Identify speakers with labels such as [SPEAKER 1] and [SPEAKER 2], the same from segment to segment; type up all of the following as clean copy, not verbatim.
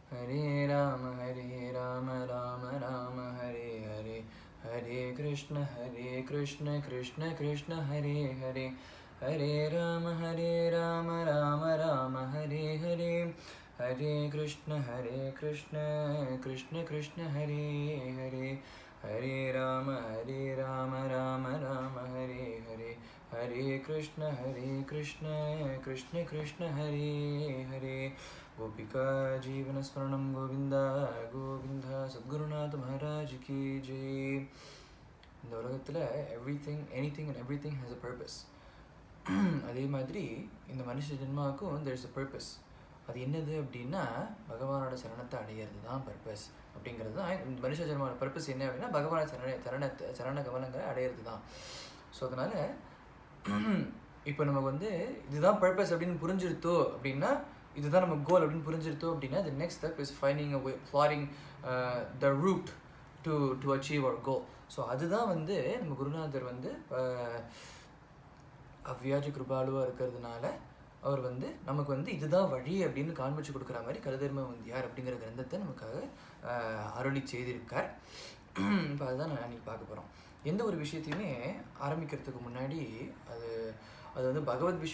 [SPEAKER 1] Hare Rama Rama Rama Hare Hare, Hare Krishna Krishna Krishna Hare Hare, Hare Rama Rama Rama Hare Hare, Hare Krishna Krishna Krishna Hare Hare, Hare Rama Rama Rama Hare Hare, Hare Krishna Krishna Krishna Hare Hare. Gopika Jeevana Smaranam Govinda Govinda Sadgurunath Maharaj Ki Jai. இந்த உலகத்தில் anything and everything has a purpose. அதே மாதிரி இந்த மனுஷ ஜென்மாவுக்கும் there is a purpose. அது என்னது அப்படின்னா பகவானோட சரணத்தை அடையிறது தான் பர்பஸ் அப்படிங்கிறது தான். இந்த மனுஷ ஜென்மாவோட பர்பஸ் என்ன அப்படின்னா பகவான சரண கவனங்களை அடையிறது தான். ஸோ அதனால் இப்போ நமக்கு இதுதான் பர்பஸ் அப்படின்னு புரிஞ்சிருத்தோ அப்படின்னா, இதுதான் நம்ம கோல் அப்படின்னு புரிஞ்சிருத்தோம் அப்படின்னா, the next step is finding a way, plotting the route to achieve our goal. So அதுதான் நம்ம குருநாதர் அவ்வியாஜ கிருபாலுவாக இருக்கிறதுனால அவர் நமக்கு இதுதான் வழி அப்படின்னு காண்பிச்சு கொடுக்குற மாதிரி கருதர்ம வந்தியார் அப்படிங்கிற கிரந்தத்தை நமக்காக அருளி செய்திருக்கார். இப்போ அதுதான் நான் அன்றைக்கி பார்க்க போகிறோம். எந்த ஒரு விஷயத்தையுமே ஆரம்பிக்கிறதுக்கு முன்னாடி அது பகவத்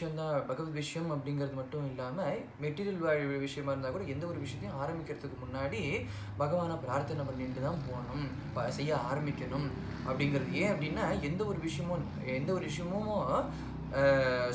[SPEAKER 1] விஷயம் அப்படிங்கிறது மட்டும் இல்லாமல் மெட்டீரியல் விஷயமா இருந்தால் கூட எந்த ஒரு விஷயத்தையும் ஆரம்பிக்கிறதுக்கு முன்னாடி பகவானை பிரார்த்தனை பண்ணிட்டு தான் போகணும், செய்ய ஆரம்பிக்கணும் அப்படிங்கிறது. ஏன் அப்படின்னா எந்த ஒரு விஷயமும்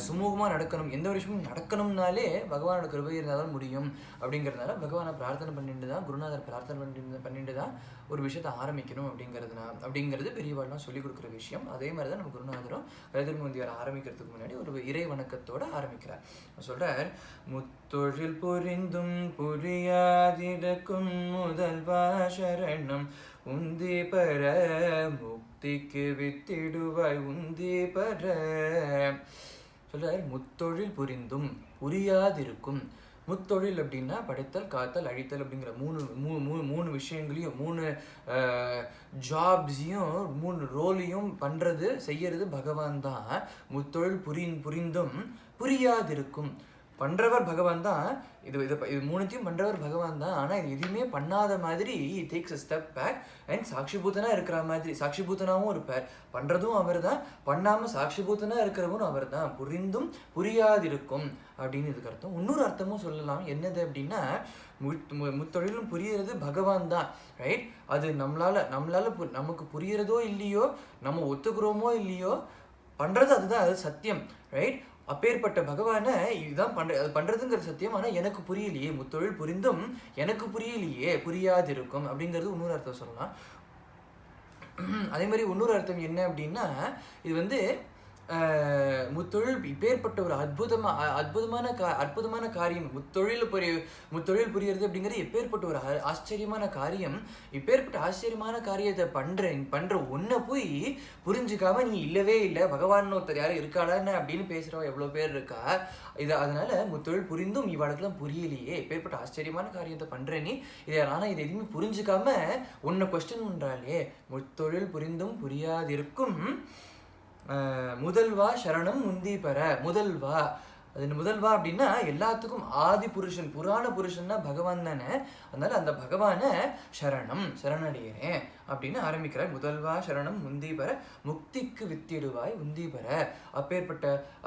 [SPEAKER 1] சுமூகமாக நடக்கணும், எந்த ஒரு விஷயமும் நடக்கணும்னாலே பகவானோட கிருபை இருந்தால் தான் முடியும். அப்படிங்கிறதுனால பகவானை பிரார்த்தனை பண்ணிட்டு தான், குருநாதர் பிரார்த்தனை பண்ணிட்டு தான் ஒரு விஷயத்தை ஆரம்பிக்கணும் அப்படிங்கிறது பெரியவாள்லாம் சொல்லிக் கொடுக்குற விஷயம். அதே மாதிரி தான் நம்ம குருநாதரும் கருதர்மந்தியார் ஆரம்பிக்கிறதுக்கு முன்னாடி ஒரு இறை வணக்கத்தோடு ஆரம்பிக்கிறார். சொல்கிறார், முத்தொழில் புரிந்தும் புரியாதிருக்கும் முதல்வா சரணம் உந்தி பர முக்திக்கு வித்திடுவாய் உந்தி பர. சொல்றார், முத்தொழில் புரிந்தும் புரியாதிருக்கும். முத்தொழில் அப்படின்னா படைத்தல், காத்தல், அழித்தல் அப்படிங்கிற மூணு விஷயங்களையும், 3 ஜாப்ஸையும் 3 ரோலையும் செய்யறது பகவான் தான். முத்தொழில் புரிந்தும் புரியாதிருக்கும். பண்ணுறவர் பகவான் தான். இது 3த்தையும் பண்ணுறவர் பகவான் தான். ஆனால் இது எதுவுமே பண்ணாத மாதிரி takes a step back and சாட்சிபூத்தனாக இருக்கிற மாதிரி, சாட்சிபூத்தனாகவும் இருப்பார். பண்ணுறதும் அவர் தான், பண்ணாமல் சாட்சிபூத்தனாக இருக்கிறவரும் அவர் தான். புரிந்தும் புரியாதிருக்கும் அப்படின்னு இதுக்கு அர்த்தம். இன்னொரு அர்த்தமும் சொல்லலாம். என்னது அப்படின்னா, முத்தொழிலும் புரியறது பகவான் தான், ரைட்? அது நமக்கு புரியறதோ இல்லையோ, நம்ம ஒத்துக்கிறோமோ இல்லையோ, பண்ணுறது அதுதான், அது சத்தியம், ரைட்? அப்பேற்பட்ட பகவானை இதுதான் அது பண்ணுறதுங்கிற சத்தியம். ஆனால் எனக்கு புரியலையே, முத்தொழில் புரிந்தும் எனக்கு புரியலையே, புரியாதிருக்கும் அப்படிங்கிறது இன்னொரு அர்த்தம் சொல்லலாம். அதே மாதிரி இன்னொரு அர்த்தம் என்ன அப்படின்னா, இது முத்தொழில் இப்பேற்பட்ட ஒரு அற்புதமான காரியம். முத்தொழில் புரியறது அப்படிங்கிறது எப்பேற்பட்ட ஒரு ஆச்சரியமான காரியம். இப்பேற்பட்ட ஆச்சரியமான காரியத்தை பண்ற ஒன்றை போய் புரிஞ்சுக்காம நீ இல்லவே இல்லை, பகவான் ஒருத்தர் யாரும் இருக்காளான்னு அப்படின்னு பேசுறவ எவ்வளோ பேர் இருக்கா. அதனால முத்தொழில் புரிந்தும் இவாளுக்கெல்லாம் புரியலையே, எப்பேற்பட்ட ஆச்சரியமான காரியத்தை பண்ற நீ ஆனால் இது எதுவுமே புரிஞ்சுக்காம உன்னை கொஸ்டின் பண்றாளே. முத்தொழில் புரிந்தும் புரியாதிருக்கும் முதல்வா சரணம் முந்தி பெற. முதல்வா அப்படின்னா எல்லாத்துக்கும் ஆதி புருஷன், புராண புருஷன்னா பகவான் தானே. அதனால அந்த பகவானை சரணடைகிறேன் அப்படின்னு ஆரம்பிக்கிறார். முதல்வா சரணம் முந்தி பெற முக்திக்கு வித்திடுவாய் உந்தி பெற.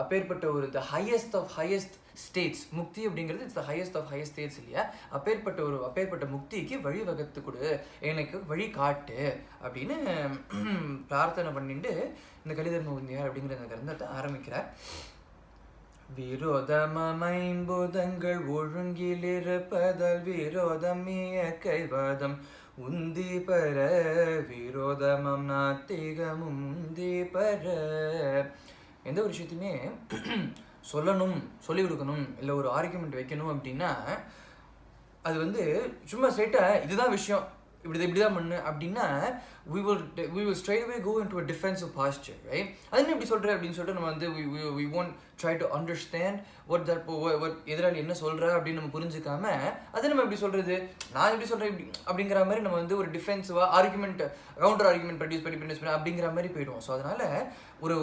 [SPEAKER 1] அப்பேற்பட்ட ஒரு the highest of highest states. முக்தி அப்படிங்கிறது it's the highest of highest states இல்லையா? அப்பேற்பட்ட முக்திக்கு வழி வகுத்து கொடு, எனக்கு வழி காட்டு அப்படின்னு பிரார்த்தனை பண்ணிட்டு இந்த கலிதர்ம வந்தியார் அப்படிங்கிற அந்த கிரந்தத்தை ஆரம்பிக்கிறார். விரோதமைம்புதங்கள் ஒழுங்கில் இருப்பதால் விரோதம் கைவாதம் உந்தி பெற விரோதமம் நாத்திகமும் உந்தி பெற. எந்த ஒரு விஷயத்தையுமே சொல்லிக் கொடுக்கணும், இல்லை ஒரு ஆர்கியூமெண்ட் வைக்கணும் அப்படின்னா அது சும்மா ஸ்ட்ரைட்டாக இதுதான் விஷயம், இப்படிதான் பண்ணு அப்படின்னா we will straight away go into a defensive posture, right? அது எப்படி சொல்ற அப்படின்னு சொல்லிட்டு நம்ம we won't try to understand what எதிராளி என்ன சொல்ற அப்படின்னு நம்ம புரிஞ்சுக்காம அது நம்ம எப்படி சொல்றது, நான் எப்படி சொல்றேன் அப்படிங்கிற மாதிரி நம்ம ஒரு டிஃபென்சிவா கவுண்டர் ஆர்குமெண்ட் ப்ரொடியூஸ் பண்ணி அப்படிங்கிற மாதிரி போயிடுவோம். ஸோ அதனால ஒரு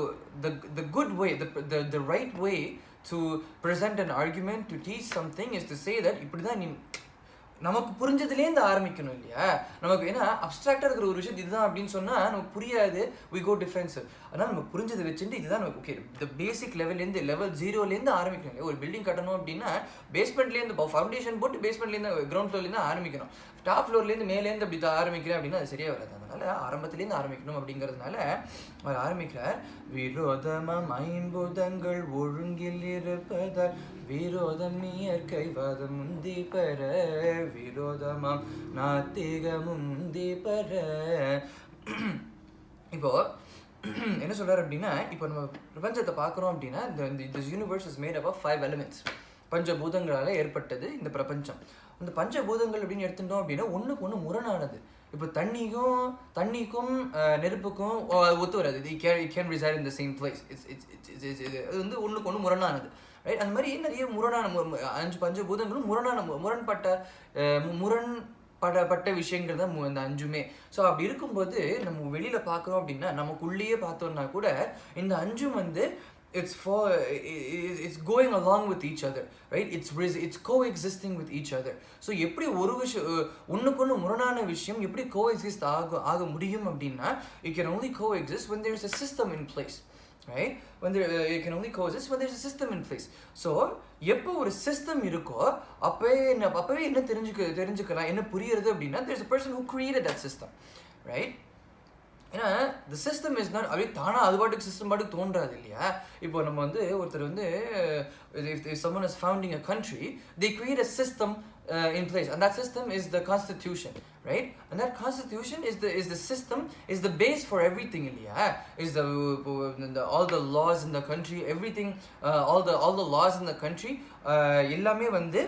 [SPEAKER 1] the good way, the right way to present an argument, to teach something is to say that இப்படிதான் நீ நமக்கு புரிஞ்சதுலேருந்து ஆரம்பிக்கணும் இல்லையா? நமக்கு ஏன்னா அப்ட்ராக்டாக இருக்கிற ஒரு விஷயம் இதுதான் அப்படின்னு சொன்னால் நமக்கு புரியாது, வி கோ டிஃபென்சிவ். அதனால் நமக்கு புரிஞ்சதை வச்சுட்டு இதுதான் நமக்கு ஓகே, இந்த பேசிக் லெவல்லேருந்து லெவல் 0லேருந்து ஆரம்பிக்கணும் இல்லையா? ஒரு பில்டிங் கட்டணும் அப்படின்னா பேஸ்மெண்ட்லேருந்து ஃபவுண்டேஷன் போட்டு பேஸ்மெண்ட்லேருந்து கிரவுண்ட் ஃப்ளோர்லேருந்து ஆரம்பிக்கணும். டாப் ஃப்ளோர்லேருந்து மேலேருந்து அப்படி ஆரம்பிக்கிறேன் அப்படின்னா அது சரியாக வராது. அதனால் ஆரம்பத்துலேருந்து ஆரம்பிக்கணும் அப்படிங்கிறதுனால அவர் ஆரம்பிக்கிறார். விரோதமம் ஐம்புதங்கள் ஒழுங்கில் இருப்பதால் விரோதம் இயற்கைவாதம் முந்தி பெற, விரோதமாம் நாத்திகமும் முந்தி பெற. இப்போ என்ன சொல்றாரு அப்படின்னா, இப்போ நம்ம பிரபஞ்சத்தை பார்க்குறோம் அப்படின்னா இந்த universe is made up of 5 elements. பஞ்சபூதங்களால் ஏற்பட்டது இந்த பிரபஞ்சம். அந்த பஞ்சபூதங்கள் அப்படின்னு எடுத்துட்டோம் அப்படின்னா ஒன்றுக்கு ஒன்று முரணானது. இப்போ தண்ணிக்கும் நெருப்புக்கும் ஒத்து வராது. it can reside in the same place. அது வந்து ஒன்றுக்கு ஒன்று முரணானது, ரைட்? அந்த மாதிரி நிறைய முரணான 5 பஞ்சபூதங்களும் முரண்பட்ட விஷயங்கள் தான் இந்த 5மே. ஸோ அப்படி இருக்கும்போது நம்ம வெளியில் பார்க்குறோம் அப்படின்னா நமக்குள்ளேயே பார்த்தோம்னா கூட இந்த 5ம் வந்து it's going along with each other, right? It's coexisting with each other. So எப்படி ஒரு விஷயம் ஒண்ணுக்கு முரணான விஷயம் எப்படி coexist ஆக முடியும் அப்படின்னா it can only coexist when there's a system in place, right? It can only coexist when there's a system in place. So எப்போ ஒரு சிஸ்டம் இருக்கோ அப்பவே என்ன தெரிஞ்சுக்கலாம், என்ன புரியுறது அப்படின்னா there's a person who created that system, right? ஏன்னா the system is not அப்படியே தானா அது பாட்டுக்கு சிஸ்டம் பாட்டுக்கு தோன்றாது இல்லையா? இப்போ நம்ம வந்து ஒருத்தர் வந்து if someone is founding a country, they create a system in place, and that system is the constitution, right? And that constitution is the system, is the base for everything இல்லையா? Is the all the laws in the country, everything, all the laws in the country எல்லாமே வந்து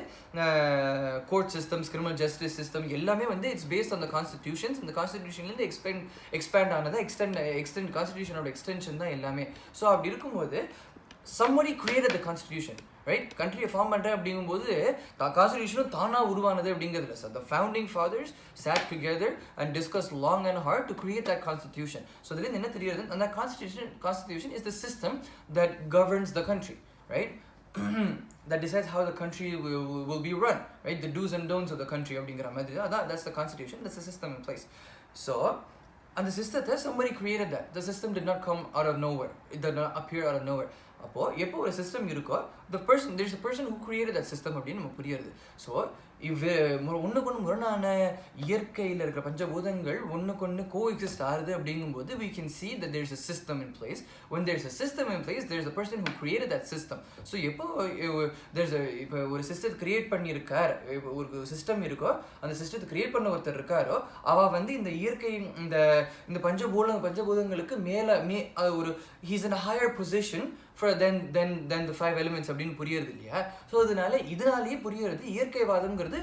[SPEAKER 1] court systems, criminal justice system எல்லாமே வந்து it's based on the constitutions. இந்த கான்ஸ்டிடியூஷன்லேருந்து expand ஆனதா extend கான்ஸ்டிடியூஷனோட extension தான் எல்லாமே. So அப்படி இருக்கும்போது somebody created the constitution, right? கண்ட்ரியை ஃபார்ம் பண்ணுறேன் அப்படிங்கும்போது கான்ஸ்டிடியூஷனும் தானாக உருவானது அப்படிங்கிறது. So the founding fathers sat together and discussed long and hard to create that constitution. So இதுலேருந்து என்ன தெரியுது, and that constitution is the system that governs the country, right? That decides how the country will be run, right? The do's and don'ts of the country அப்படிங்கிற மாதிரி that's the constitution, that's the system in place. So and the system, somebody created that. The system did not come out of nowhere, it did not appear out of nowhere. அப்போ எப்போ ஒரு system இருக்கோ there's a person who created that system அப்படின்னு நமக்கு புரியுது. So ஒன்றுக்கு முரணான இயற்கையில் இருக்கிற பஞ்சபூதங்கள் ஒன்றுக்கு கோஎக்ஸிஸ்ட் ஆகுது அப்படிங்கும்போது we can see that there's a system in place. When there's a system in place, there's a person who created that system. So எப்போ இப்போ ஒரு சிஸ்டத்தை கிரியேட் பண்ணியிருக்கார், ஒரு சிஸ்டம் இருக்கோ அந்த சிஸ்டத்தை கிரியேட் பண்ண ஒருத்தர் இருக்காரோ அவள் வந்து இந்த இயற்கை இந்த பஞ்சபூதங்களுக்கு மேலே ஒரு he's in a higher position for than the 5 elements அப்படின்னு புரியுறது இல்லையா? ஸோ இதனாலேயே புரியுறது இயற்கைவாதம்ங்கிறது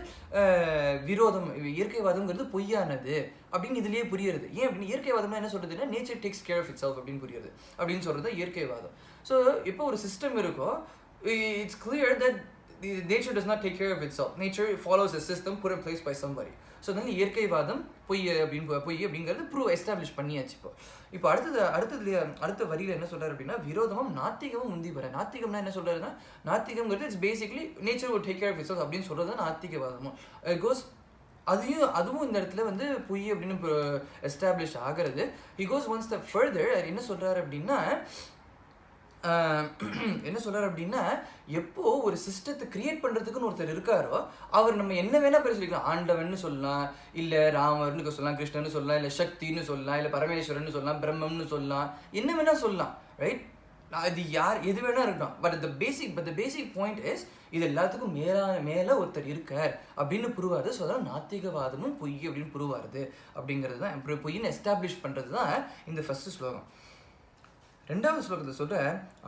[SPEAKER 1] விரோதம், இயற்கைவாதம்ங்கிறது பொய்யானது அப்படின்னு இதுலேயே புரியுறது. ஏன் அப்படின்னு இயற்கைவாதம்னா என்ன சொல்றதுன்னா nature takes care of itself அப்படின்னு புரியுறது அப்படின்னு சொல்றது இயற்கைவாதம். ஸோ இப்போ ஒரு சிஸ்டம் இருக்கோ it's clear that nature does not take care of itself. Nature follows a system put in place by somebody. So அதனால இயற்கைவாதம் பொய் அப்படிங்கிறது எஸ்டாப்ளிஷ் பண்ணியாச்சு. இப்போ அடுத்த வரியில் என்ன சொல்றாரு அப்படின்னா விரோதமும் நாத்திகமும் முந்தி பெற. நாத்திகம்னா என்ன சொல்றாருன்னா நாத்திகம்ங்கிறது it's basically nature will take care of itself அப்படின்னு சொல்றது தான் நாத்திகவாதமும். அதுவும் இந்த இடத்துல வந்து பொய் அப்படின்னு எஸ்டாப்ளிஷ் ஆகிறது. he goes one step further. என்ன சொல்றாரு அப்படின்னா எப்போ ஒரு சிஸ்டத்தை கிரியேட் பண்றதுக்குன்னு ஒருத்தர் இருக்காரோ அவர் நம்ம என்ன வேணா பேர் சொல்லிக்கலாம். ஆண்டவன்னு சொல்லலாம், இல்லை ராமர்னு சொல்லலாம், கிருஷ்ணன்னு சொல்லலாம், இல்லை சக்தின்னு சொல்லலாம், இல்லை பரமேஸ்வரன் சொல்லலாம், பிரம்மம்னு சொல்லலாம், என்ன வேணா சொல்லலாம், ரைட்? அது எது வேணா இருக்கட்டும். But the basic point is இது எல்லாத்துக்கும் மேல ஒருத்தர் இருக்கார் அப்படின்னு புரிவாரு. ஸோ அதெல்லாம் நாத்திகவாதமும் பொய் அப்படின்னு புரிவாருது அப்படிங்கிறது தான் பொய்ன்னு எஸ்டாப்ளிஷ் பண்றது தான் இந்த ஃபர்ஸ்ட் ஸ்லோகம். ரெண்டாவது ஸ்லோகத்தை சொல்ற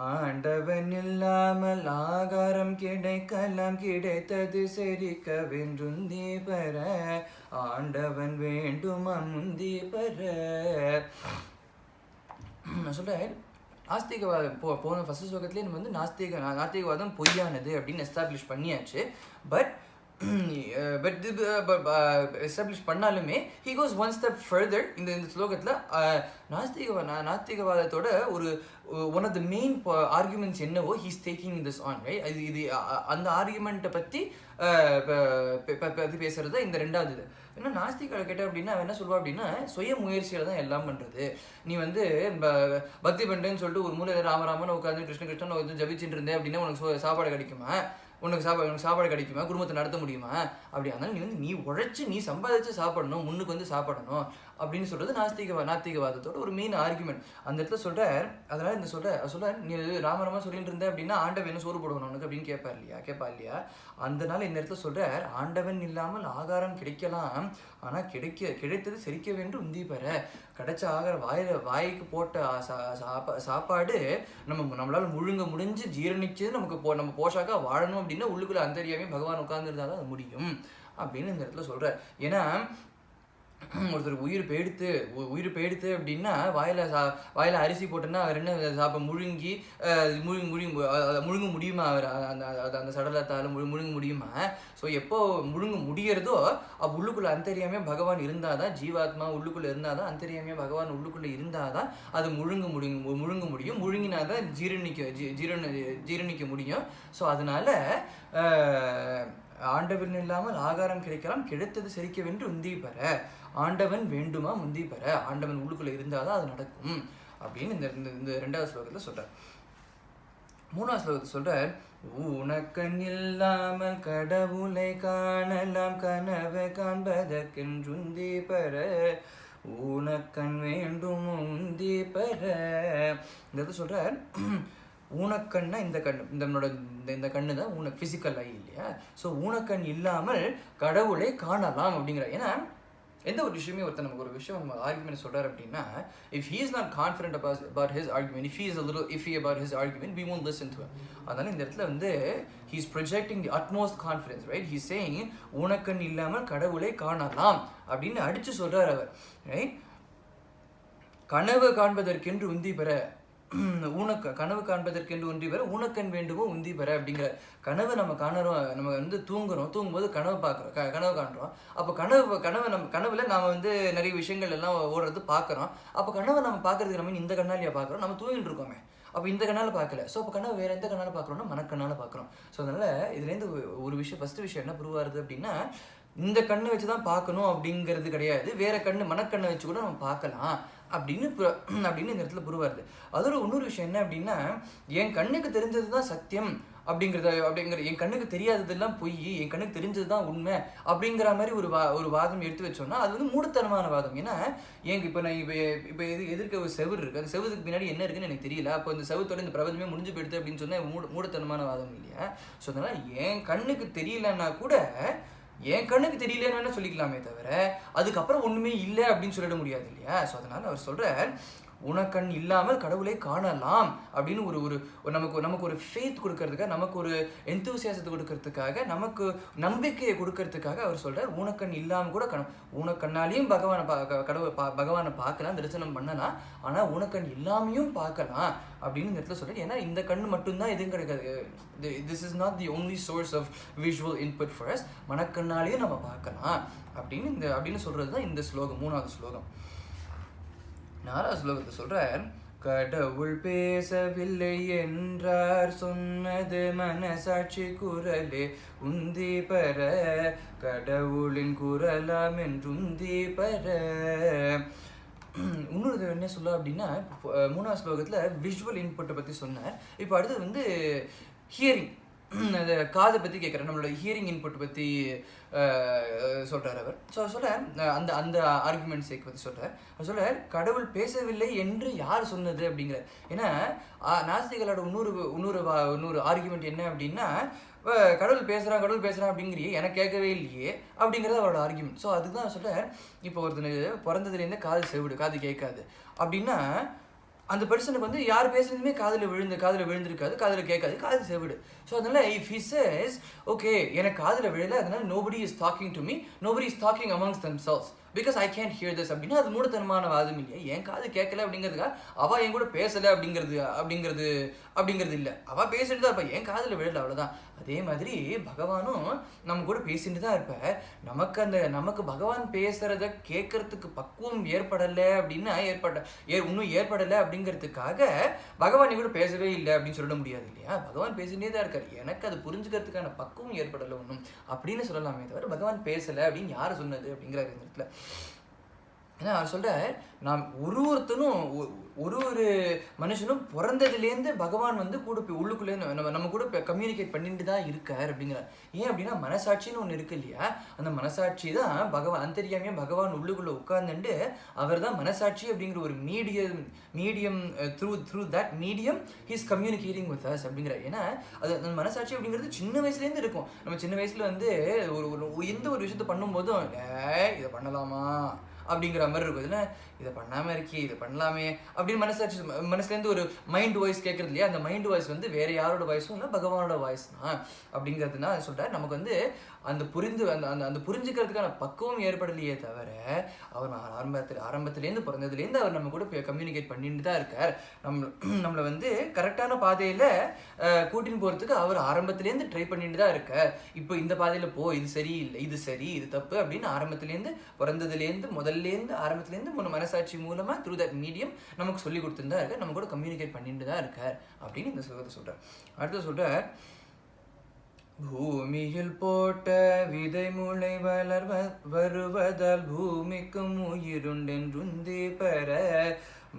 [SPEAKER 1] ஆண்டவன் இல்லாமல் ஆகாரம் கிடைக்கலாம், கிடைத்தது செரிக்க வென்றுந்தி பெற, ஆண்டவன் வேண்டுமா முந்தி பெற. நான் சொல்றேன் நாஸ்திகவாதம் போன ஃபர்ஸ்ட் ஸ்லோகத்திலே நம்ம வந்து நாஸ்திகவாதம் பொய்யானது அப்படின்னு எஸ்டாப்ளிஷ் பண்ணியாச்சு. பட் பட் இது எஸ்டாப்ளிஷ் பண்ணாலுமே he goes one step further இந்த ஸ்லோகத்தில் நாஸ்திகவாதத்தோட ஒரு one of the main arguments என்னவோ he's taking this on right. இது அந்த ஆர்குமெண்ட்டை பற்றி பேசுறது இந்த ரெண்டாவது இது. ஏன்னா நாஸ்திகளை கேட்ட அப்படின்னா அவன் என்ன சொல்லுவா அப்படின்னா சுய முயற்சியில் தான் எல்லாம் பண்ணுறது. நீ வந்து பக்தி பண்ணுறேன்னு சொல்லிட்டு ஒரு மூலை ராமராமன் உட்காந்து கிருஷ்ண கிருஷ்ணன் வந்து ஜபிச்சுட்டு இருந்தேன் அப்படின்னா உனக்கு சாப்பாடு கிடைக்குமா, உனக்கு சாப்பாடு கிடைக்குமா, குடும்பத்தை நடத்த முடியுமா? அப்படி அதனால நீ வந்து நீ உழைச்சி நீ சம்பாதிச்சு சாப்பிடணும், முன்னுக்கு வந்து சாப்பிடணும் அப்படின்னு சொல்றது நாஸ்திகவாதத்தோட ஒரு மெயின் ஆர்குமெண்ட். அந்த இடத்துல சொல்றார். அதனால இந்த சொல்ற நீ ராமராமா சொல்லிட்டு இருந்த அப்படின்னா ஆண்டவன் என்ன சோறு போடணும் உனக்கு அப்படின்னு கேட்பா இல்லையா. அதனால இந்த இடத்துல சொல்றார், ஆண்டவன் இல்லாமல் ஆகாரம் கிடைக்கலாம், ஆனா கிடைத்தது செரிக்க வேண்டும் உந்தி பெற. கிடைச்ச ஆகாரம் வாய்க்கு போட்ட சாப்பாடு நம்மளால முழுங்க முடிஞ்சு ஜீரணிச்சு நம்ம போஷாக்கா வாழணும் அப்படின்னா உள்ளுக்குள்ள அந்தரியாமே பகவான் உட்கார்ந்துருந்தாதான் அது முடியும் அப்படின்னு இந்த இடத்துல சொல்ற. ஏன்னா ஒருத்தர் உயிர் போயிடுத்து அப்படின்னா வாயில அரிசி போட்டோன்னா அவர் என்ன முழுங்க முடியுமா? அவர் அந்த சடலத்தால் முழுங்க முடியுமா? ஸோ எப்போ முழுங்க முடியறதோ அப்போ உள்ளுக்குள்ள அந்தரியாமே பகவான் இருந்தாதான், ஜீவாத்மா உள்ளுக்குள்ள இருந்தாதான், அந்தரியாமே பகவான் உள்ளுக்குள்ள இருந்தாதான் அது முழுங்க முடியும். முழுங்கினாதான் ஜீரணிக்க முடியும். ஸோ அதனால ஆண்டவன் இல்லாமல் ஆகாரம் கிடைக்கலாம், கிடைத்தது செரிக்க வென்று உந்தி பெற. ஆண்டவன் வேண்டுமா முந்தி பெற, ஆண்டவன் உள்ளுக்குள்ள இருந்தாதான் அது நடக்கும் அப்படின்னு இந்த ரெண்டாவது ஸ்லோகத்துல சொல்றார். மூணாவது ஸ்லோகத்தை சொல்றார், உனக்கண் இல்லாமல் கடவுளை காணலாம், கனவு காண்பதற்கென்றுந்தி பெற, உனக்கண் வேண்டும் உந்தி பெற. இந்த சொல்றார், ஊனக்கண்ணா இந்த கண்ணு தான் ஊனக் ஃபிசிக்கல் ஐ இல்லையா. ஸோ ஊனக்கண் இல்லாமல் கடவுளை காணலாம் அப்படிங்கிற. ஏன்னா எந்த ஒரு விஷயமே ஒருத்தர் நமக்கு ஒரு விஷயம் நம்ம ஆர்குமெண்ட் சொல்றாரு அப்படின்னா, if he is not confident about his argument, if he is a little iffy about his argument, we won't listen to him. அதனால இந்த இடத்துல வந்து he is projecting the utmost confidence, right? He is saying ஊனக்கண் இல்லாமல் கடவுளை காணலாம் அப்படின்னு அடிச்சு சொல்றாரு அவர், ரைட். கனவு காண்பதற்கென்று உந்தி பெற, கனவு காண்பதற்கென்று ஒன்றி பெற, ஊனக்கண் வேண்டுமோ உந்தி பெற அப்படிங்கிற. கனவு நம்ம காணுறோம், நம்ம வந்து தூங்கும்போது கனவு காண்றோம். அப்போ கனவுல நாம வந்து நிறைய விஷயங்கள் எல்லாம் ஓடுறது பார்க்குறோம். அப்போ கனவை நம்ம பார்க்கறதுக்கு நம்ம இந்த கண்ணாலியா பார்க்குறோம், நம்ம தூங்கிட்டு இருக்கோமே, அப்போ இந்த கண்ணால் பார்க்கல. ஸோ அப்போ கனவு வேற எந்த கண்ணால் பார்க்குறோம்னா மனக்கண்ணால் பார்க்குறோம். ஸோ அதனால இதுலேருந்து ஒரு விஷயம், ஃபர்ஸ்ட் விஷயம் என்ன ப்ரூவ் ஆகுது அப்படின்னா, இந்த கண்ணை வச்சு தான் பார்க்கணும் அப்படிங்கிறது கிடையாது, வேற மனக்கண்ணை வச்சு கூட நம்ம பார்க்கலாம் அப்படின்னு இந்த இடத்துல புரிவாருது. அதோட இன்னொரு விஷயம் என்ன அப்படின்னா, என் கண்ணுக்கு தெரிஞ்சது தான் சத்தியம் அப்படிங்கிற என் கண்ணுக்கு தெரியாததெல்லாம் பொய், என் கண்ணுக்கு தெரிஞ்சது தான் உண்மை அப்படிங்கிற மாதிரி ஒரு வாதம் எடுத்து வச்சோம்னா அது வந்து மூடத்தனமான வாதம். ஏன்னா இப்போ நான் இப்போ எதிர்க்க ஒரு செவுரு இருக்கு, அந்த செவுதுக்கு பின்னாடி என்ன இருக்குன்னு எனக்கு தெரியல, அப்போ இந்த செவுத்தோட இந்த பிரபஞ்சமே முடிஞ்சு போயிடுது அப்படின்னு சொன்னால் மூடத்தனமான வாதம் இல்லையா. ஸோ அதனால என் கண்ணுக்கு தெரியலன்னா கூட என் கண்ணுக்கு தெரியலன்னு சொல்லிக்கலாமே தவிர அதுக்கப்புறம் ஒண்ணுமே இல்லை அப்படின்னு சொல்லிட முடியாது இல்லையா. ஸோ அதனால அவர் சொல்றார், உனக்கண் இல்லாமல் கடவுளை காணலாம் அப்படின்னு நமக்கு ஒரு ஃபேத் கொடுக்கறதுக்காக, நமக்கு ஒரு எந்தூசியாசத்தை கொடுக்கறதுக்காக, நமக்கு நம்பிக்கையை கொடுக்கறதுக்காக அவர் சொல்றார், உனக்கண் இல்லாமல் கூட உனக்கண்ணாலையும் பகவானை பார்க்கலாம், தரிசனம் பண்ணலாம், ஆனா உனக்கண் இல்லாமையும் பார்க்கலாம் அப்படின்னு இந்த இடத்துல சொல்றேன். ஏன்னா இந்த கண்ணு மட்டும்தான் எதுவும் கிடைக்காது. This is not the only source of visual input for us. மனக்கண்ணாலையும் நம்ம பார்க்கலாம் அப்படின்னு சொல்றது தான் இந்த ஸ்லோகம், மூணாவது ஸ்லோகம். நாலாவது ஸ்லோகத்தை சொல்றார், கடவுள் பேசவில்லை என்றார் சொன்னது மனசாட்சி குரலே உந்தி பெற, கடவுளின் குரலாம் என்றுந்தி பெற. இன்னொரு என்ன சொல்ல அப்படின்னா, மூணாவது ஸ்லோகத்துல விஷுவல் இன்புட்டை பத்தி சொன்னார். இப்போ அடுத்தது வந்து ஹியரிங், அந்த காதை பற்றி கேட்குறேன், நம்மளோட ஹியரிங் இன்புட் பற்றி சொல்கிறார் அவர். ஸோ அந்த ஆர்குமெண்ட் சேக் பற்றி சொல்கிறார். கடவுள் பேசவில்லை என்று யார் சொன்னது அப்படிங்கிற. ஏன்னா நாஸ்திகளோட இன்னொரு ஆர்குமெண்ட் என்ன அப்படின்னா, கடவுள் பேசுகிறான் அப்படிங்கிறியே, எனக்கு கேட்கவே இல்லையே அப்படிங்கிறது அவரோட ஆர்குமெண்ட். ஸோ அதுதான் சொல்கிறார், இப்போ ஒருத்தனுக்கு பிறந்ததுலேருந்து காது கேட்காது அப்படின்னா அந்த பர்சனுக்கு வந்து யார் பேசுறதுமே காதில் விழுந்திருக்காது, காதில் கேட்காது, காது செவிடு. ஸோ அதனால இஃப் ஹி சேஸ் ஓகே எனக்கு காதில் விழல, அதனால nobody is talking to me, nobody is talking amongst themselves because I can hear this அப்படின்னா அது மூடத்தனமான வாதம் இல்லையா. என் காது கேட்கல அப்படிங்கிறதுக்காக அவள் என் கூட பேசலை அப்படிங்கிறது இல்லை. அவள் பேசிட்டு தான் இருப்பா, என் காதில் விழல, அவ்வளோதான். அதே மாதிரி பகவானும் நம்ம கூட பேசிட்டு தான் இருப்ப. நமக்கு பகவான் பேசுறத கேட்கறதுக்கு பக்குவம் ஏற்படலை அப்படின்னா இன்னும் ஏற்படலை அப்படிங்கிறதுக்காக பகவான் கூட பேசவே இல்லை அப்படின்னு சொல்ல முடியாது இல்லையா. பகவான் பேசிட்டே தான் இருக்காரு, எனக்கு அது புரிஞ்சுக்கிறதுக்கான பக்குவம் ஏற்படலை ஒன்றும் அப்படின்னு சொல்லலாமே தவிர பகவான் பேசலை அப்படின்னு யார் சொன்னது அப்படிங்கிறாரு இந்த இடத்துல. ஏன்னா அவர் சொல்ற, நாம் ஒருத்தனும் ஒரு மனுஷனும் பிறந்ததுலேருந்து பகவான் வந்து கூட உள்ளுக்குள்ளேருந்து நம்ம கூட கம்யூனிகேட் பண்ணிட்டு தான் இருக்கார் அப்படிங்கிறார். ஏன் அப்படின்னா மனசாட்சின்னு ஒன்று இருக்கு இல்லையா, அந்த மனசாட்சி தான் பகவான் அந்தரியாமையா பகவான் உள்ளுக்குள்ளே உட்கார்ந்துட்டு அவர் தான் மனசாட்சி அப்படிங்கிற ஒரு medium through that medium he's communicating with us அப்படிங்கிறார். ஏன்னா அது அந்த மனசாட்சி அப்படிங்கிறது சின்ன வயசுலேருந்து இருக்கும். நம்ம சின்ன வயசுல வந்து எந்த ஒரு விஷயத்த பண்ணும்போதும் இதை பண்ணலாமா அப்படிங்கிற மாதிரி இருக்கும். இதுல இதை பண்ணாமல் இருக்கே, இதை பண்ணலாமே அப்படின்னு மனசுலேருந்து ஒரு மைண்ட் வாய்ஸ் கேட்குறது இல்லையா. அந்த மைண்ட் வாய்ஸ் வந்து வேற யாரோட வாய்ஸும் இல்லை, பகவானோட வாய்ஸ் தான் அப்படிங்கிறதுனா சொல்கிறார். நமக்கு வந்து அந்த புரிஞ்சுக்கிறதுக்கான பக்குவம் ஏற்படலையே தவிர அவர் ஆரம்பத்துலேருந்து பிறந்ததுலேருந்து அவர் நம்ம கூட கம்யூனிகேட் பண்ணிட்டு தான் இருக்கார். நம்மளை வந்து கரெக்டான பாதையில் கூட்டின்னு போகிறதுக்கு அவர் ஆரம்பத்துலேருந்து ட்ரை பண்ணிட்டு தான் இருக்கார். இப்போ இந்த பாதையில் இது சரி இல்லை, இது சரி, இது தப்பு அப்படின்னு ஆரம்பத்துலேருந்து பிறந்ததுலேருந்து ஆரம்பத்துலேருந்து மனசாட்சி மூலமா த்ரூ தட் மீடியம் நமக்கு சொல்லி கொடுத்துருந்தா இருக்கார், நம்ம கூட கம்யூனிகேட் பண்ணிட்டு தான் இருக்கார் அப்படின்னு இந்த சொல்றதை சொல்றார். அடுத்து சொல்றார், பூமியில் போட்ட விதை முளை வருவதால் பூமிக்கும் உயிருண்டென்றுந்தி பெற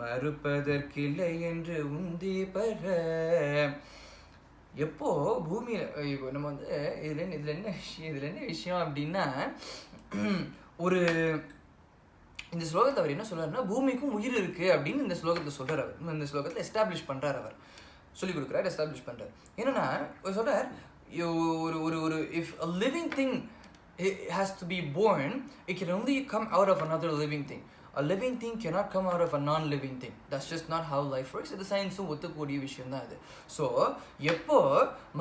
[SPEAKER 1] மறுப்பதற்கில்லை என்று உந்தி பெற. எப்போ பூமியில நம்ம வந்து இதுல என்ன விஷயம் அப்படின்னா, ஒரு இந்த ஸ்லோகத்தை அவர் என்ன சொல்றாருன்னா, பூமிக்கும் உயிர் இருக்கு அப்படின்னு இந்த ஸ்லோகத்தை சொல்றாரு. அவர் இந்த ஸ்லோகத்தை எஸ்டாப்ளிஷ் பண்றாரு, அவர் சொல்லிக் கொடுக்குறாரு, எஸ்டாப்ளிஷ் பண்றாரு. என்னன்னா சொல்றார், ஒரு if a living thing has to be born, it can only come out of another living thing. A living thing cannot come out of a non-living thing. That's just not how life works. இது சயின்ஸும் ஒத்துக்கூடிய விஷயம் தான் அது. So எப்போ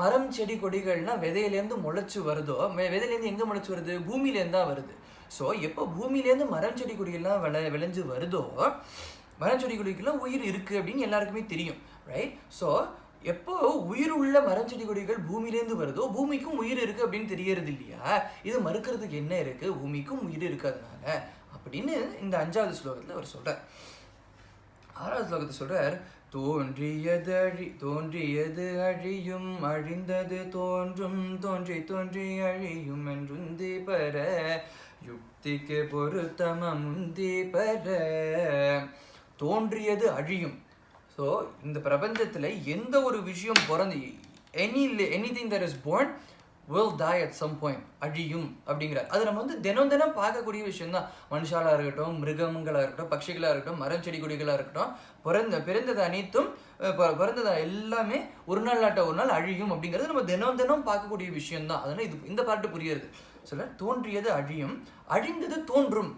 [SPEAKER 1] மரம் செடி கொடிகள்னா விதையிலேருந்து முளைச்சு வருதோ, விதையிலேருந்து எங்கே முளைச்சு வருது, பூமியிலேருந்து தான் வருது. ஸோ எப்போ பூமியிலேருந்து மரம் செடி கொடிகள்லாம் விளைஞ்சு வருதோ, மரம் செடி கொடிகள்லாம் உயிர் இருக்குது அப்படின்னு எல்லாருக்குமே தெரியும், ரைட்? ஸோ எப்போ உயிர் உள்ள மரம் செடி கொடிகள் பூமியிலேருந்து வருதோ, பூமிக்கும் உயிர் இருக்குது அப்படின்னு தெரியறது இல்லையா. இது மறுக்கிறதுக்கு என்ன இருக்குது, பூமிக்கும் உயிர் இருக்கிறதுனால அப்படின்னு இந்த 5வது ஸ்லோகத்தில் அவர் சொல்கிறார். 6வது ஸ்லோகத்தை சொல்கிறார், தோன்றியது அழியும், அழிந்தது தோன்றும், தோன்றி அழியும் என்றுந்தி பெற யுக்திக்கு பொருத்தம முந்தி பெற. தோன்றியது அழியும். ஸோ இந்த பிரபஞ்சத்தில் எந்த ஒரு விஷயம் anything that is born will die at some point, அழியும் அப்படிங்கிறார். அது நம்ம வந்து தினம் பார்க்கக்கூடிய விஷயம் தான். மனுஷாலாக இருக்கட்டும், மிருகங்களாக இருக்கட்டும், பட்சிகளாக இருக்கட்டும், மரம் செடி கொடிகளாக இருக்கட்டும், பிறந்தது அனைத்தும் பிறந்தது எல்லாமே ஒரு நாள் அழியும் அப்படிங்கிறது நம்ம தினம் பார்க்கக்கூடிய விஷயம் தான். அதனால் இந்த பாட்டு புரியுறது. சொல்ல தோன்றியது அழியும், அழிந்தது தோன்றும்.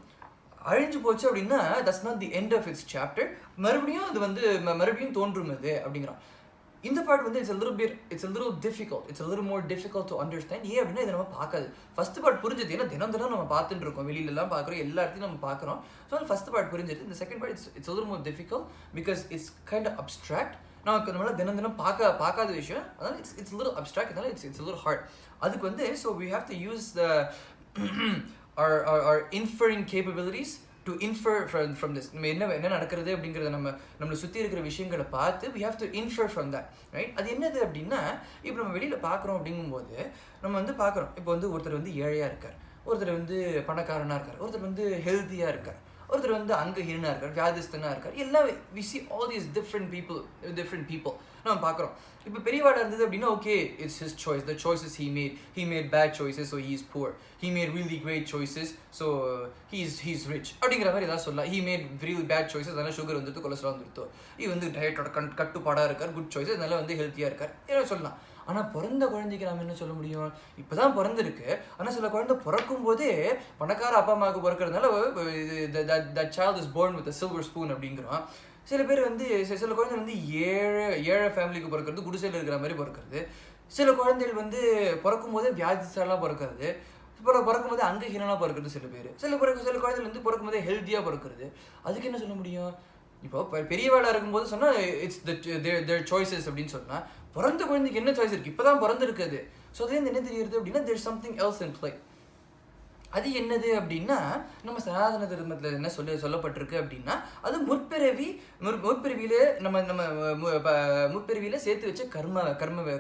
[SPEAKER 1] அழிஞ்சு போச்சு அப்படின்னா that's not the end of its chapter. மறுபடியும் அது வந்து மறுபடியும் தோன்றும் அது அப்படிங்கிறான். இந்த பாட்டு வந்து it's a little difficult. It's a little more difficult to understand. ஏன் அப்படின்னா இதை நம்ம பார்க்காது. ஃபர்ஸ்ட் பார்ட் புரிஞ்சது, ஏன்னா தினம் நம்ம பார்த்துட்டு இருக்கோம், வெளியிலலாம் பார்க்குறோம், எல்லா இடத்தையும் நம்ம பார்க்குறோம். ஸோ ஃபர்ஸ்ட் பார்ட் புரிஞ்சது. இந்த second part it's a little more difficult because it's kind of abstract. நம்மளால தினம் பார்க்காத விஷயம், அதனால it's a little abstract, அதனால it's a little hard. அதுக்கு வந்து so we have to use our inferring capabilities to infer from this. நம்ம என்ன நடக்கிறது அப்படிங்கிறத நம்மளை சுற்றி இருக்கிற விஷயங்களை பார்த்து we have to infer from that, right? அது என்னது அப்படின்னா, இப்போ நம்ம வெளியில் பார்க்குறோம் அப்படிங்கும்போது நம்ம வந்து பார்க்குறோம், இப்போ வந்து ஒருத்தர் வந்து ஏழையாக இருக்கார், ஒருத்தர் வந்து பணக்காரனாக இருக்கார், ஒருத்தர் வந்து ஹெல்த்தியாக இருக்கார், ஒருத்தர் வந்து அங்கஹீனாக இருக்கார், வியாதிஸ்தனாக இருக்கார். எல்லாம் we see all these different people நம்ம பார்க்குறோம். இப்போ பெரியவாடாக இருந்தது அப்படின்னா okay, it's his choice, the choices he made bad choices so he is poor, he made really great choices so he's rich அப்படிங்கிற மாதிரி ஏதாவது சொல்லலாம். he made really bad choices, அதனால் சுகர் வந்துட்டு, கொலஸ்ட்ரால் வந்துருத்தோ, இது வந்து டயட்டோட கட்டுப்பாடாக இருக்கார், குட் சாய்ஸஸ், அதனால வந்து ஹெல்த்தியாக இருக்கார், ஏன்னா சொல்லலாம். ஆனால் பிறந்த குழந்தைக்கு நம்ம என்ன சொல்ல முடியும்? இப்போ தான் பிறந்திருக்கு, ஆனால் சில குழந்தை பிறக்கும் போதே பணக்கார அப்பா அம்மாவுக்கு பிறக்கிறதுனால that child is born with a silver spoon அப்படிங்கிறோம். சில பேர் வந்து சில குழந்தை வந்து ஏழை ஃபேமிலிக்கு பிறக்கிறது, குடிசையில் இருக்கிற மாதிரி பிறக்கிறது. சில குழந்தைகள் வந்து பிறக்கும் போதே வியாதிஸ்தெல்லாம் பிறக்கிறது. பிறக்கும் போதே அங்கஹீனனாக பிறக்கிறது சில பேர், சில குழந்தைகள் வந்து பிறக்கும் போதே ஹெல்த்தியாக பிறக்கிறது. அதுக்கு என்ன சொல்ல முடியும்? இப்போ பெரியவாளாக இருக்கும்போது சொன்னால் இட்ஸ் தேர் சாய்ஸஸ் அப்படின்னு சொன்னால், பிறந்த குழந்தைக்கு என்ன சாய்ஸ் இருக்குது? இப்போ தான் பிறந்திருக்குது. ஸோ அதுலேருந்து என்ன தெரியுது அப்படின்னா, there something else in play. அது என்னது அப்படின்னா, நம்ம சனாதன தர்மத்தில் என்ன சொல்லப்பட்டிருக்கு அப்படின்னா, அது முற்பிறவியில நம்ம முற்பிறவியில் சேர்த்து வச்ச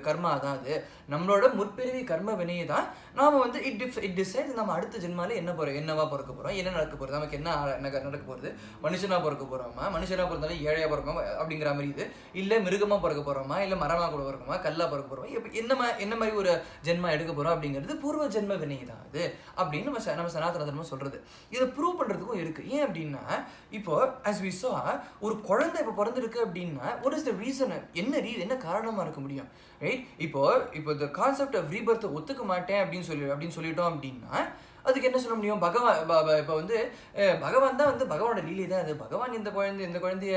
[SPEAKER 1] கர்மா தான். அது நம்மளோட முற்பிறவி கர்ம வினையை தான் நாம் வந்து இட் டிசைட் நம்ம அடுத்த ஜென்மால என்னவா பிறக்க போகிறோம், என்ன நடக்க போகிறது, நமக்கு என்ன நடக்க போகிறது, மனுஷனாக பிறக்க போகிறோமா, மனுஷனாக பிறந்தாலும் ஏழையாக பிறக்கோமா அப்படிங்கிற மாதிரி இது, இல்லை மிருகமாக பிறக்க போகிறோமா, இல்லை மரமாக கூட பிறக்கோமா, கல்லாக பிறக்க போகிறோமா, என்ன மாதிரி ஒரு ஜென்மா எடுக்க போகிறோம் அப்படிங்கிறது பூர்வ ஜென்ம வினை தான் அது அப்படின்னு நம்ம சனாதன தர்மம் சொல்றது. இதை ப்ரூவ் பண்றதுக்கும் இருக்கு. ஏன் அப்படின்னா, இப்போ as we saw, ஒரு குழந்தை இப்போ பிறந்திருக்கு அப்படின்னா what is the reason? என்ன காரணமா இருக்க முடியும், ரைட்? இப்போ the concept of rebirth ஒத்துக்க மாட்டேன் அப்படின்னு சொல்லிட்டோம் அப்படின்னா அதுக்கு என்ன சொல்ல முடியும்? இப்போ வந்து பகவான் தான் வந்து பகவானோட லீலை தான் அது. பகவான் இந்த குழந்தைய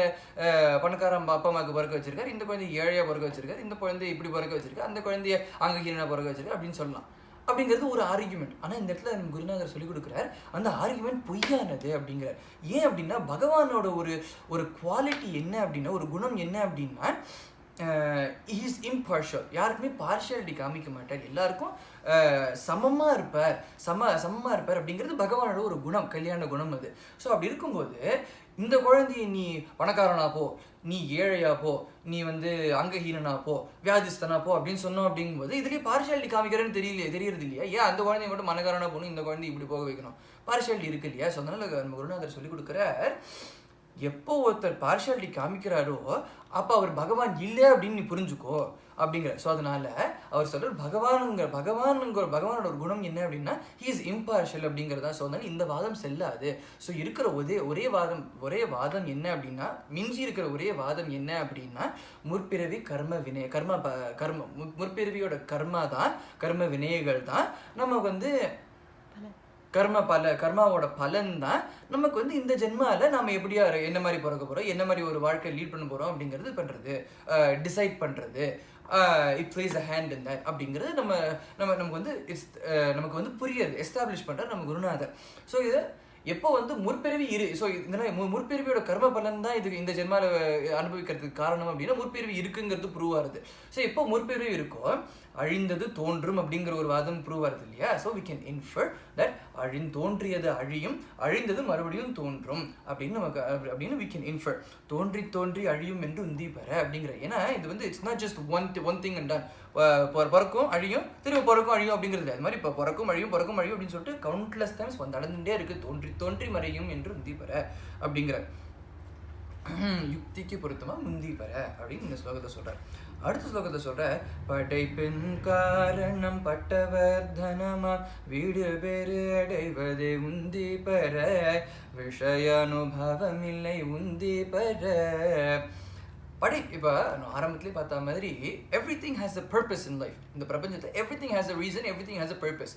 [SPEAKER 1] பணக்கார அப்பா அம்மாவுக்கு பிறக்க வச்சிருக்காரு, இந்த குழந்தைய ஏழையா பிறக்க வச்சிருக்காரு, இந்த குழந்தைய இப்படி பிறக்க வச்சிருக்காரு, அந்த குழந்தைய அங்ககீனனா பிறக்க வச்சிருக்காரு அப்படின்னு சொல்லலாம். அப்படிங்கிறது ஒரு ஆர்கியூமெண்ட். ஆனால் இந்த இடத்துல நம்ம குருநாதர் சொல்லிக் கொடுக்குறார், அந்த ஆர்கியூமெண்ட் பொய்யானது அப்படிங்கிறார். ஏன் அப்படின்னா, பகவானோட ஒரு குவாலிட்டி என்ன அப்படின்னா, ஒரு குணம் என்ன அப்படின்னா, இஸ் இம்பார்ஷியல். யாருக்குமே பார்ஷியாலிட்டி காமிக்க மாட்டார், எல்லாருக்கும் சமமாக இருப்பார் அப்படிங்கிறது பகவானோட ஒரு குணம், கல்யாண குணம் அது. ஸோ அப்படி இருக்கும்போது இந்த குழந்தைய நீ பணக்காரனா போ, நீ ஏழையா போ, நீ வந்து அங்கஹீனனா போ, வியாதிஸ்தனா போ அப்படின்னு சொன்னோம். அப்படிங்கும்போது இதுலேயே பார்ஷியாலிட்டி காமிக்கிறேன்னு தெரியறது இல்லையா? ஏன் அந்த குழந்தைய மட்டும் மனக்காரனா போகணும், இந்த குழந்தை இப்படி போக வைக்கணும்? பார்ஷியாலிட்டி இருக்கு இல்லையா? ஸோ அதனால நம்ம குருநாதர் சொல்லிக் கொடுக்குற, எப்போ ஒருத்தர் பார்ஷியாலிட்டி காமிக்கிறாரோ அப்போ அவர் பகவான் இல்லை அப்படின்னு நீ புரிஞ்சுக்கோ அப்படிங்கிற. ஸோ அதனால அவர் சொல்றார், பகவானோட ஒரு குணம் என்ன அப்படின்னா, ஹீ இஸ் இம்பார்ஷியல் அப்படிங்கிறதா. ஸோ அதனால இந்த வாதம் செல்லாது. ஸோ இருக்கிற ஒரே வாதம் என்ன அப்படின்னா, மிஞ்சி இருக்கிற ஒரே வாதம் என்ன அப்படின்னா, முற்பிறவி முற்பிறவியோட கர்ம வினைகள் தான் நம்ம வந்து கர்மாவோட பலன் தான் நமக்கு வந்து இந்த ஜென்மால நாம எப்படியா என்ன மாதிரி பிறக்க போறோம், என்ன மாதிரி ஒரு வாழ்க்கை லீட் பண்ண போறோம் அப்படிங்கிறது பண்றது, டிசைட் பண்றது. It plays a hand in that அப்படிங்கிறது நமக்கு வந்து நமக்கு வந்து புரியுது, எஸ்டாப்ளிஷ் பண்றது நம்ம குருநாதர். ஸோ இது எப்போ வந்து முற்பிறவி ஸோ முற்பிறவியோட கர்ம பலன் தான் இதுக்கு இந்த ஜென்மால அனுபவிக்கிறதுக்கு காரணம் அப்படின்னா முற்பிறவி இருக்குங்கிறது ப்ரூவ் ஆகுது. ஸோ எப்போ முற்பிறவி இருக்கோ அழிந்தது தோன்றும் அப்படிங்கிற ஒரு வாதம் ப்ரூவ் ஆகுது இல்லையா? So we can infer that தோன்றியது அழியும், அழிந்தது மறுபடியும் தோன்றும் அப்படின்னு வி கேன் இன்ஃபர். தோன்றி அழியும் என்று உந்தி பெற அப்படிங்கிற. ஏன்னா இது வந்து it's not just one thing and ton. பிறக்கும் அழியும், திரும்ப பிறக்கும் அழியும் அப்படிங்கிறது. அது மாதிரி இப்போ பிறக்கும் அழியும் அப்படின்னு சொல்லிட்டு கவுண்ட்லெஸ் டைம்ஸ் நடந்துட்டே இருக்கு. தோன்றி மறையும் என்று உந்தி பெற அப்படிங்கிற யுக்திக்கு பொருத்தமா முந்தி பெற அப்படின்னு இந்த ஸ்லோகத்தை சொல்றார். அடுத்த ஸ்லோகத்தை சொல்ற, படைப்பின் காரணம் பட்டவர் தனமா வீடு பேரு அடைவதே உந்தி பெற, விஷய அனுபவம் இல்லை உந்தி பெற. இப்போ நான் ஆரம்பத்திலே பார்த்த மாதிரி everything has a purpose in life. இந்த பிரபஞ்சத்தில் everything has a reason, everything has a purpose.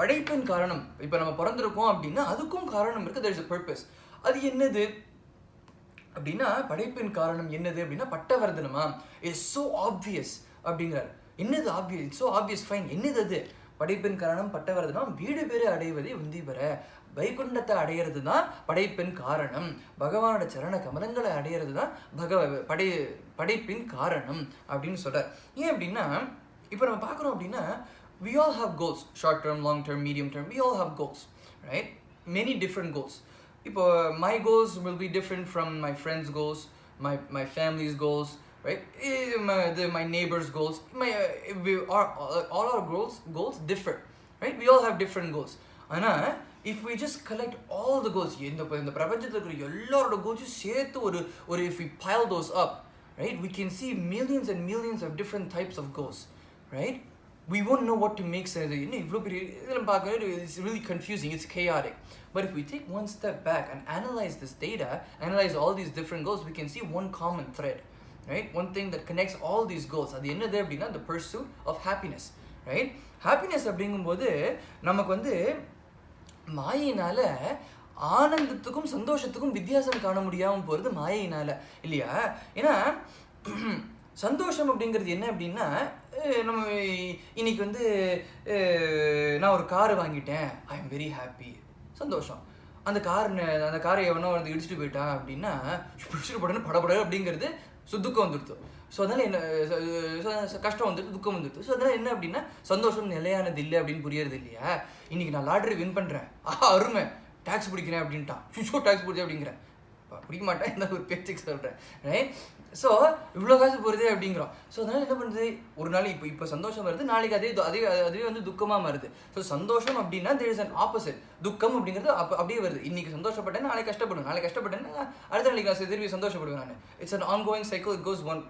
[SPEAKER 1] படைப்பின் காரணம், இப்போ நம்ம பிறந்திருக்கோம் அப்படின்னா அதுக்கும் காரணம் இருக்கு, தேர் இஸ் அ பர்பஸ். அது என்னது அப்படின்னா, படைப்பின் காரணம் என்னது அப்படின்னா பட்டவர்தனமா, இட்ஸ் சோ ஆப்வியஸ் அப்படிங்கிறார். என்னது obvious? It's so obvious, fine. என்னது அது? படைப்பின் காரணம் பட்டவர்தனம், வீடு பேரு அடைவதை உந்தி பெற, வைகுண்டத்தை அடையிறது தான் படைப்பின் காரணம், பகவானோட சரண கமலங்களை அடையிறது தான் படைப்பின் காரணம் அப்படின்னு சொல்றார். ஏன் அப்படின்னா, இப்போ நம்ம பார்க்குறோம் அப்படின்னா, we all have goals, short term, long term, medium term, we all have goals, right? Many different goals. இப்போ my goals will be different from my friends' goals, my family's goals, right? My neighbor's goals, all our goals differ, right? We all have different goals. ஆனா if we just collect all the goals, இந்த பிரபஞ்சத்தில் இருக்கிற எல்லாரோட கோல்ஸும் சேர்த்து ஒரு if we pile those up, right, we can see millions and millions of different types of goals, right? We won't know what to make sense. It's really confusing, it's chaotic. But if we take one step back and analyze this data, analyze all these different goals, we can see one common thread, right? One thing that connects all these goals. அது என்னது அப்படின்னா, the pursuit of happiness, right? Happiness அப்படிங்கும்போது நமக்கு வந்து மாயினால ஆனந்தத்துக்கும் சந்தோஷத்துக்கும் வித்தியாசம் காண முடியாமல் போகிறது மாயினால இல்லையா? ஏன்னா சந்தோஷம் அப்படிங்கிறது என்ன அப்படின்னா, நம்ம இன்னைக்கு வந்து நான் ஒரு கார் வாங்கிட்டேன், ஐ எம் வெரி ஹாப்பி, சந்தோஷம். அந்த காரை எவனோ வந்து இடிச்சுட்டு போயிட்டான் அப்படின்னா இடிச்சுட்டு போட்டேன்னு படப்பட அப்படிங்கிறது துக்கம் வந்துடுது. ஸோ அதனால் என்ன கஷ்டம் வந்துட்டு துக்கம் வந்துடுது. ஸோ அதனால் என்ன அப்படின்னா சந்தோஷம் நிலையானது இல்லை அப்படின்னு புரியறது இல்லையா? இன்னைக்கு நான் லாட்ரி வின் பண்ணுறேன், அருமை, டேக்ஸ் பிடிக்கிறேன் அப்படின்ட்டான், டேக்ஸ் பிடிச்சேன் அப்படிங்கிறேன், பிடிக்க மாட்டேன், இந்த ஒரு பேச்சுக்கு சொல்கிறேன், ரைட்? ஸோ இவ்வளோ காசு போகிறது அப்படிங்கிறோம். ஸோ அதனால் என்ன பண்ணுறது, ஒரு நாள் இப்போ சந்தோஷம் வருது, நாளைக்கு அதுவே வந்து துக்கமாக மாறுது. ஸோ சந்தோஷம் அப்படின்னா தேர் இஸ் அன் ஆப்போசிட். துக்கம் அப்படிங்கிறது அப்படியே வருது. இன்றைக்கி சந்தோஷப்பட்டேன், நாளைக்கு கஷ்டப்படுவேன், நாளைக்கு கஷ்டப்பட்டேன்னா அடுத்த நாளைக்கு நான் திரும்பி சந்தோஷப்படுவேன் நான். It's an on going cycle, it goes one,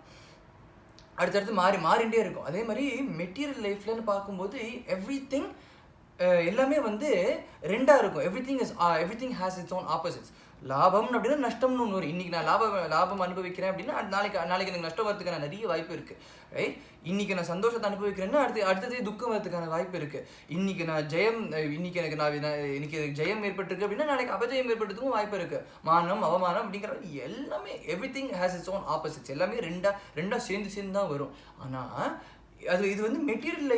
[SPEAKER 1] அடுத்தடுத்து மாறிண்டே இருக்கும். அதே மாதிரி மெட்டீரியல் லைஃப்லன்னு பார்க்கும்போது எவ்ரிதிங் எல்லாமே வந்து ரெண்டாக இருக்கும். Everything has its own opposites. லாபம் அப்படின்னா நஷ்டம்னு ஒன்று வரும். இன்றைக்கி நான் லாபம் அனுபவிக்கிறேன் அப்படின்னா நாளைக்கு எனக்கு நஷ்டம் வரதுக்கான நிறைய வாய்ப்பு இருக்குது, ரைட்? இன்றைக்கி நான் சந்தோஷத்தை அனுபவிக்கிறேன்னா அடுத்ததே துக்கம் வரதுக்கான வாய்ப்பு இருக்குது. இன்றைக்கி நான் இன்னைக்கு ஜெயம் ஏற்பட்டிருக்கு அப்படின்னா நாளைக்கு அபஜயம் ஏற்படுறதுக்கும் வாய்ப்பு இருக்குது. மானம் அவமானம் அப்படிங்கிற எல்லாமே everything has its own opposites. எல்லாமே ரெண்டாக சேர்ந்து தான் வரும். ஆனால் இது வந்து மெட்டீரியல்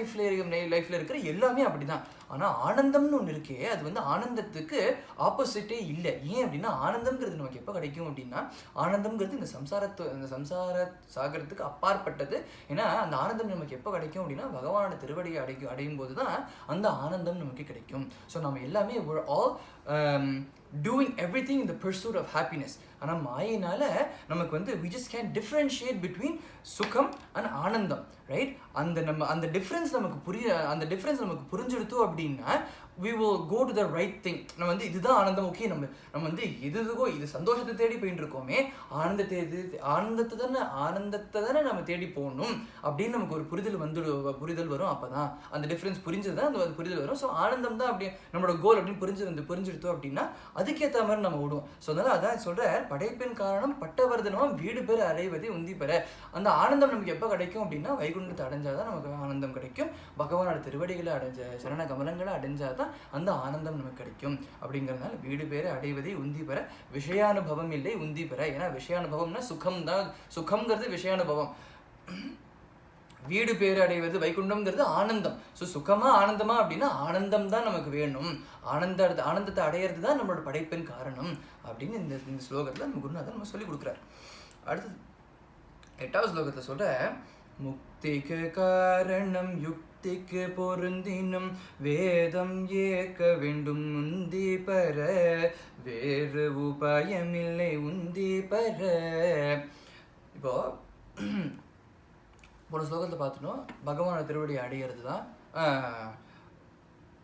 [SPEAKER 1] லைஃப்பில் இருக்கிற எல்லாமே அப்படி தான். ஆனால் ஆனந்தம்னு ஒன்று இருக்கே, அது வந்து ஆனந்தத்துக்கு ஆப்போசிட்டே இல்லை. ஏன் அப்படின்னா ஆனந்தம்ங்கிறது நமக்கு எப்போ கிடைக்கும் அப்படின்னா, ஆனந்தம்ங்கிறது இந்த சம்சார சாகரத்துக்கு அப்பாற்பட்டது. ஏன்னா அந்த ஆனந்தம் நமக்கு எப்போ கிடைக்கும் அப்படின்னா பகவானோட திருவடியை அடையும் போது தான் அந்த ஆனந்தம் நமக்கு கிடைக்கும். ஸோ நம்ம எல்லாமே all doing everything in the pursuit of happiness. ஆனால் மாயினால நமக்கு வந்து we just can't differentiate between சுகம் and ஆனந்தம், ரைட்? அந்த டிஃப்ரென்ஸ் நமக்கு புரிஞ்சுடுத்தோம் அப்படின்னா we will go to the right thing. நம்ம வந்து இதுதான் ஆனந்தம், ஓகே, நம்ம வந்து இது சந்தோஷத்தை தேடி போயிட்டு இருக்கோமே, ஆனந்தத்தை தானே நம்ம தேடி போகணும் அப்படின்னு நமக்கு ஒரு புரிதல் வரும். அப்போதான் அந்த டிஃப்ரென்ஸ் புரிஞ்சதுதான் அந்த புரிதல் வரும். ஸோ ஆனந்தம் தான் அப்படி நம்மளோட கோல் அப்படின்னு புரிஞ்சுடுத்தோம் அப்படின்னா அதுக்கேற்ற மாதிரி நம்ம விடுவோம். ஸோ அதனால அதான் சொல்கிறேன், படைப்பின் காரணம் பட்டவர்தனம் வீடு பெற அடைவதை உந்தி பெற. அந்த ஆனந்தம் நமக்கு எப்போ கிடைக்கும் அப்படின்னா வைகுண்டத்தை அடைஞ்சாதான் நமக்கு ஆனந்தம் கிடைக்கும். பகவானோட திருவடிகளை சரண கமலங்களை அடைஞ்சாதான் அந்த ஆனந்தம் நமக்கு கிடைக்கும். அப்படிங்கிறதுனால வீடு பேரை அடைவதை உந்தி பெற, விஷயானுபவம் இல்லை உந்தி பெற. ஏன்னா விஷயானுபவம்னா சுகம் தான், சுகம்ங்கிறது விஷயானுபவம், வீடு பேரு அடைவது வைகுண்டம்ங்கிறது ஆனந்தம். ஸோ சுகமா ஆனந்தமா அப்படின்னா ஆனந்தம் தான் நமக்கு வேணும். ஆனந்தத்தை அடையிறது தான் நம்மளோட படைப்பின் காரணம் அப்படின்னு இந்த ஸ்லோகத்தில் நம்ம குருநாதர் நம்ம சொல்லி கொடுக்குறாரு. அடுத்தது 8வது ஸ்லோகத்தில் சொல்ற, முக்திக்கு காரணம் யுக்திக்கு பொருந்தினும் வேதம் ஏற்க வேண்டும் உந்தி பெற, வேறு உபாயமில்லை உந்தி பெற. இப்போ போன ஸ்லோகத்தில் பார்த்துட்டோம், பகவானோட திருவடியை அடையிறது தான்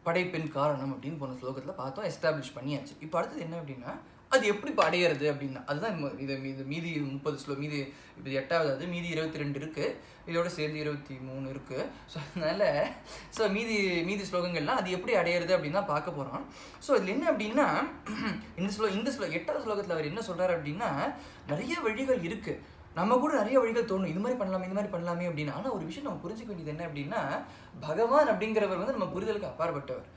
[SPEAKER 1] படைப்பின் காரணம் அப்படின்னு போன ஸ்லோகத்தில் பார்த்தோம், எஸ்டாப்ளிஷ் பண்ணியாச்சு. இப்போ அடுத்தது என்ன அப்படின்னா அது எப்படி இப்போ அடையிறது அப்படின்னா அதுதான் இது மீதி 30 மீதி இப்போ 8வது, மீதி 22 இருக்குது, இதோட சேர்ந்து 23 இருக்குது. ஸோ அதனால் மீதி ஸ்லோகங்கள்லாம் அது எப்படி அடையிறது அப்படின்னு தான் பார்க்க போகிறோம். ஸோ இதில் என்ன அப்படின்னா இந்த 8வது ஸ்லோகத்தில் அவர் என்ன சொல்கிறார் அப்படின்னா நிறைய வழிகள் இருக்குது. நம்ம கூட நிறைய வழிகள் தோணும், இது மாதிரி பண்ணலாமே அப்படின்னு. ஆனால் ஒரு விஷயம் நம்ம புரிஞ்சுக்க வேண்டியது என்ன அப்படின்னா பகவான் அப்படிங்கிறவர் வந்து நம்ம புரிதலுக்கு அப்பாற்பட்டவர்,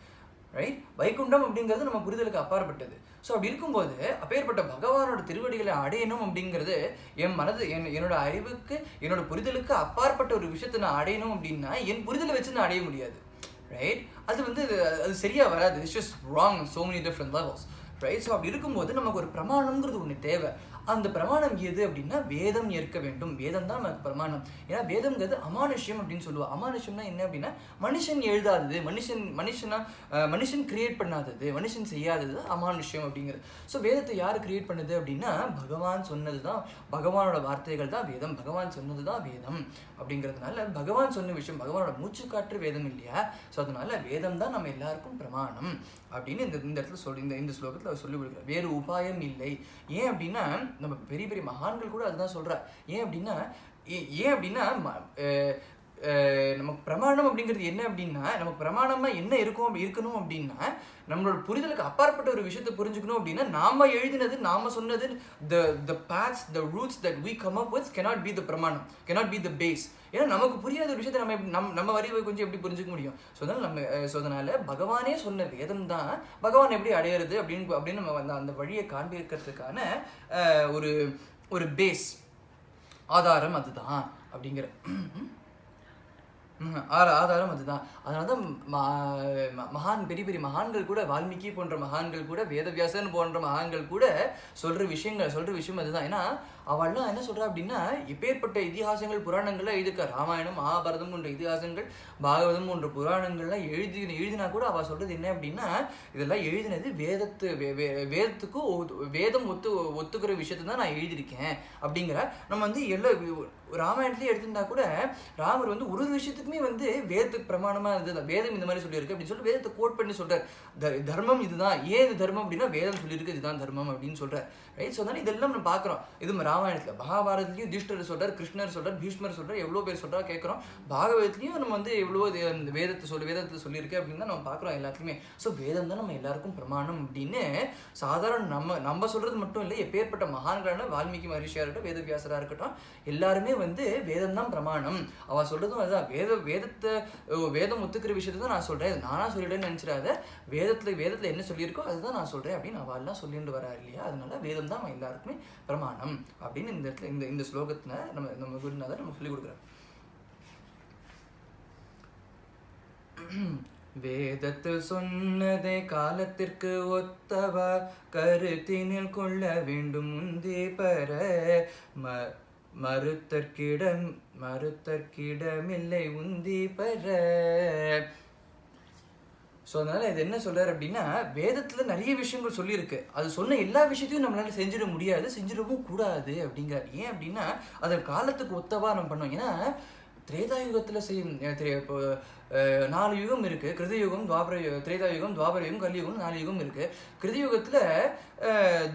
[SPEAKER 1] ரைட்? வைகுண்டம் அப்படிங்கிறது நம்ம புரிதலுக்கு அப்பாற்பட்டது. ஸோ அப்படி இருக்கும்போது அப்பேற்பட்ட பகவானோட திருவடிகளை அடையணும் அப்படிங்கிறது என்னோட அறிவுக்கு என்னோட புரிதலுக்கு அப்பாற்பட்ட ஒரு விஷயத்தை நான் அடையணும் அப்படின்னா என் புரிதலை வச்சு நான் அடைய முடியாது, ரைட்? அது சரியா வராது. It's just wrong so many different levels, right? So அப்படி இருக்கும்போது நமக்கு ஒரு பிரமாணம்ங்கிறது ஒன்று தேவை. அந்த பிரமாணம் எது அப்படின்னா வேதம் ஏற்க வேண்டும். வேதம் தான் நமக்கு பிரமாணம். ஏன்னா வேதம்ங்கிறது அமானுஷ்யம் அப்படின்னு சொல்லுவோம். அமானுஷ்யம்னா என்ன அப்படின்னா மனுஷன் எழுதாதது, மனுஷன் கிரியேட் பண்ணாதது, மனுஷன் செய்யாதது அமானுஷ்யம் அப்படிங்கிறது. ஸோ வேதத்தை யார் கிரியேட் பண்ணுது அப்படின்னா பகவான் சொன்னது தான், பகவானோட வார்த்தைகள் தான் வேதம், பகவான் சொன்னது தான் வேதம். அப்படிங்கிறதுனால பகவான் சொன்ன விஷயம், பகவானோட மூச்சு காற்று வேதம் இல்லையா? ஸோ அதனால வேதம் தான் நம்ம எல்லாருக்கும் பிரமாணம் அப்படின்னு இந்த இடத்துல இந்த ஸ்லோகத்தில் அவர் சொல்லி கொடுக்குறார். வேறு உபாயம் இல்லை. ஏன் அப்படின்னா நம்ம பெரிய பெரிய மகான்கள் கூட அதுதான் சொல்கிறார். ஏன் அப்படின்னா நமக்கு பிரமாணம் அப்படிங்கிறது என்ன அப்படின்னா நமக்கு பிரமாணமா என்ன இருக்கணும் அப்படின்னா நம்மளோட புரிதலுக்கு அப்பாற்பட்ட ஒரு விஷயத்தை புரிஞ்சுக்கணும் அப்படின்னா நாம எழுதினது, நாம சொன்னது, the paths, the roots that we come up with cannot be the பிரமாணம், cannot be the base. ஏன்னா நமக்கு புரியாத ஒரு விஷயத்தை நம்ம வரி கொஞ்சம் எப்படி புரிஞ்சுக்க முடியும்? ஸோ அதனால பகவானே சொன்ன வேதம் தான் பகவான் எப்படி அடையிறது அப்படின்னு நம்ம அந்த வழியை காண்பிக்கிறதுக்கான ஒரு பேஸ், ஆதாரம் அதுதான் அப்படிங்கிற. ஆதாரம் அதுதான். அதனால தான் மகான் பெரிய பெரிய மகான்கள் கூட, வால்மீகி போன்ற மகான்கள் கூட, வேதவியாசன் போன்ற மகான்கள் கூட சொல்ற விஷயம் அதுதான். ஏன்னா அவள்லாம் என்ன சொல்றா அப்படின்னா, எப்பேற்பட்ட இதிகாசங்கள் புராணங்கள்லாம் எழுதியிருக்கா. ராமாயணம், மகாபாரதம் போன்ற இதிகாசங்கள், பாகவதம் போன்ற புராணங்கள்லாம் எழுதினா கூட அவள் சொல்றது என்ன அப்படின்னா, இதெல்லாம் எழுதினது வேதத்துக்கும் வேதம் ஒத்துக்கிற விஷயத்தை தான் நான் எழுதியிருக்கேன் அப்படிங்கிற. நம்ம வந்து எல்லா ராமாயணத்துலேயே எடுத்திருந்தா கூட ராமர் வந்து ஒரு விஷயத்துக்குமே வந்து வேதத்துக்கு பிரமாணமாக இருந்தது, வேதம் இந்த மாதிரி சொல்லியிருக்கு அப்படின்னு சொல்லி வேதத்தை கோட் பண்ணி சொல்கிறார். தர்மம் இதுதான். ஏன் இது தர்மம் அப்படின்னா வேதம் சொல்லியிருக்கு இதுதான் தர்மம் அப்படின்னு சொல்கிறார். ரைட். ஸோ அதனால் இதெல்லாம் நம்ம பார்க்குறோம். இது ராமாயணத்தில், மகாபாரதத்துலையும் யுதிஷ்டர் சொல்கிறார், கிருஷ்ணர் சொல்கிறார், பீஷ்மர் சொல்கிறார், எவ்வளோ பேர் சொல்கிறா கேட்குறோம். பாகவதத்துலையும் நம்ம வந்து எவ்வளோ வேதத்தில் சொல்லியிருக்கு அப்படின்னு தான் நம்ம பார்க்குறோம் எல்லாத்துலேயுமே. ஸோ வேதம் தான் நம்ம எல்லாருக்கும் பிரமாணம் அப்படின்னு சாதாரண நம்ம சொல்கிறது மட்டும் இல்லை, எப்பேற்பட்ட மகான்களான வால்மீகி மகரிஷியாக இருக்கட்டும், வேதவியாசராக இருக்கட்டும், எல்லாருமே வந்து வேதம் தான் பிரமாணம். அவள் சொல்கிறதும் அதுதான். வேதம் ஒத்துக்கிற விஷயத்தை தான் நான் சொல்கிறேன், நானாக சொல்லிட்டேன்னு நினச்சிடாத, வேதத்தில் என்ன சொல்லியிருக்கோ அதுதான் நான் சொல்கிறேன் அப்படின்னு அவள் எல்லாம் சொல்லிட்டு வரா இல்லையா. அதனால வேதம் தான் நம்ம எல்லாருக்குமே பிரமாணம் அப்படின்னு இந்த இடத்துல இந்த ஸ்லோகத்தில் நம்ம குருநாதர் நம்ம சொல்லிக் கொடுக்குறாரு. வேதத்தில் சொன்னதை காலத்திற்கு ஒத்தவா கருத்தினில் கொள்ள வேண்டும் முந்தே பெற மறுத்தற்கிடமில்லை உந்தி பெற. ஸோ அதனால் இது என்ன சொல்கிறார் அப்படின்னா, வேதத்தில் நிறைய விஷயங்கள் சொல்லியிருக்கு, அது சொன்ன எல்லா விஷயத்தையும் நம்மளால செஞ்சிட முடியாது, செஞ்சிடவும் கூடாது அப்படிங்கிறார். ஏன் அப்படின்னா அதை காலத்துக்கு ஒத்தவா நம்ம பண்ணோம். ஏன்னா திரேதாயுகத்தில் இப்போ 4 யுகம் இருக்குது. கிருதயுகம், திரேதாயுகம், துவாபரயுகம், கலியுகம், 4 யுகம் இருக்குது. கிருதயுகத்தில்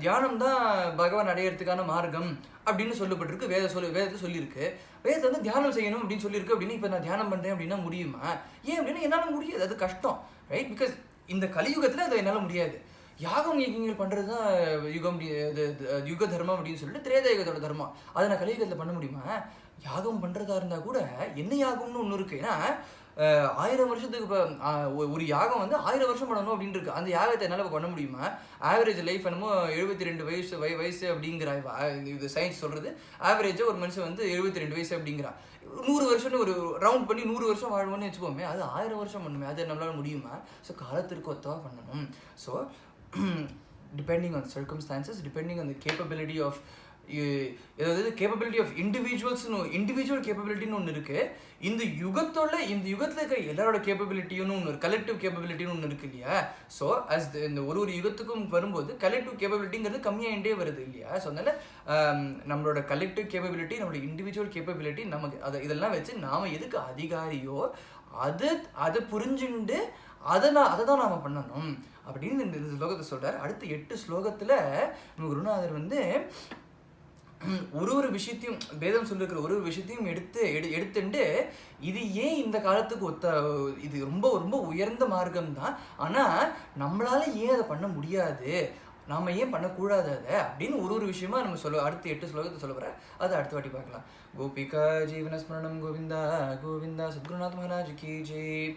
[SPEAKER 1] தியானம் தான் பகவான் அடையிறதுக்கான மார்க்கம் அப்படின்னு சொல்லப்பட்டிருக்கு. வேதத்தில் சொல்லியிருக்கு. வேதத்தை வந்து தியானம் செய்யணும் அப்படின்னு சொல்லியிருக்கு. அப்படின்னு இப்போ நான் தியானம் பண்ணுறேன் அப்படின்னா முடியுமா? ஏன் அப்படின்னா என்னால் முடியாது, அது கஷ்டம். ரைட். பிகாஸ் இந்த கலியுகத்தில் அதை என்னால் முடியாது. யாகம் யஜ்ஞங்கள் பண்ணுறது தான் யுக தர்மம் அப்படின்னு சொல்லிட்டு திரேதாயுகத்தோட தர்மம். அதை நான் கலியுகத்தில் பண்ண முடியுமா? யாகம் பண்ணுறதா இருந்தால் கூட என்ன யாகம்னு ஒன்று இருக்குது. ஏன்னா 1000 வருஷத்துக்கு இப்போ ஒரு யாகம் வந்து 1000 வருஷம் பண்ணணும் அப்படின்னு இருக்கு. அந்த யாகத்தை என்னால் பண்ண முடியுமா? ஆவரேஜ் லைஃப் என்னமோ 72 வயசு அப்படிங்கிற இது சயின்ஸ் சொல்கிறது. ஆவரேஜாக ஒரு மனுஷன் வந்து 72 வயசு அப்படிங்கிறா. 100 வருஷம்னு ஒரு ரவுண்ட் பண்ணி 100 வருஷம் வாழ்வோன்னு வச்சுப்போமே, அது 1000 வருஷம் பண்ணுமே, அது நம்மளால் முடியுமா? ஸோ காலத்திற்கு ஒத்தவா பண்ணணும். So depending on circumstances, depending on the capability of அதாவது கேப்பபிலிட்டி ஆஃப் இண்டிவிஜுவல் கேப்பபிலிட்டின்னு ஒன்று இருக்குது. இந்த யுகத்தில் இருக்கிற எல்லாரோட கேப்பபிலிட்டியும் ஒன்று, கலெக்டிவ் கேப்பபிலிட்டின்னு ஒன்று இருக்குது இல்லையா. ஸோ இந்த ஒரு யுகத்துக்கும் வரும்போது கலெக்டிவ் கேப்பபிலிட்டிங்கிறது கம்மியாகிட்டே வருது இல்லையா. ஸோ அதனால் நம்மளோட கலெக்டிவ் கேப்பபிலிட்டி, நம்மளோட இண்டிவிஜுவல் கேப்பபிலிட்டி, நமக்கு இதெல்லாம் வச்சு நாம் எதுக்கு அதிகாரியோ அதை புரிஞ்சுண்டு அதை தான் நாம் பண்ணணும் அப்படின்னு இந்த ஸ்லோகத்தை சொல்கிறார். அடுத்த 8 ஸ்லோகத்தில் நம்ம குருநாதர் வந்து ஒரு விஷயத்தையும், வேதம் சொல்லிருக்கிற ஒரு விஷயத்தையும் எடுத்துட்டு இது ஏன் இந்த காலத்துக்கு இது ரொம்ப ரொம்ப உயர்ந்த மார்க்கம் தான், ஆனால் நம்மளால ஏன் அதை பண்ண முடியாது, நாம் ஏன் பண்ணக்கூடாது அதை அப்படின்னு ஒரு விஷயமா நம்ம அடுத்த 8 ஸ்லோகத்தை சொல்ல போகிற. அதை அடுத்த வாட்டி பார்க்கலாம். கோபிகா ஜீவனஸ்மரணம் கோவிந்தா கோவிந்தா. சத்குருநாத் மகாராஜ் கி ஜெய்.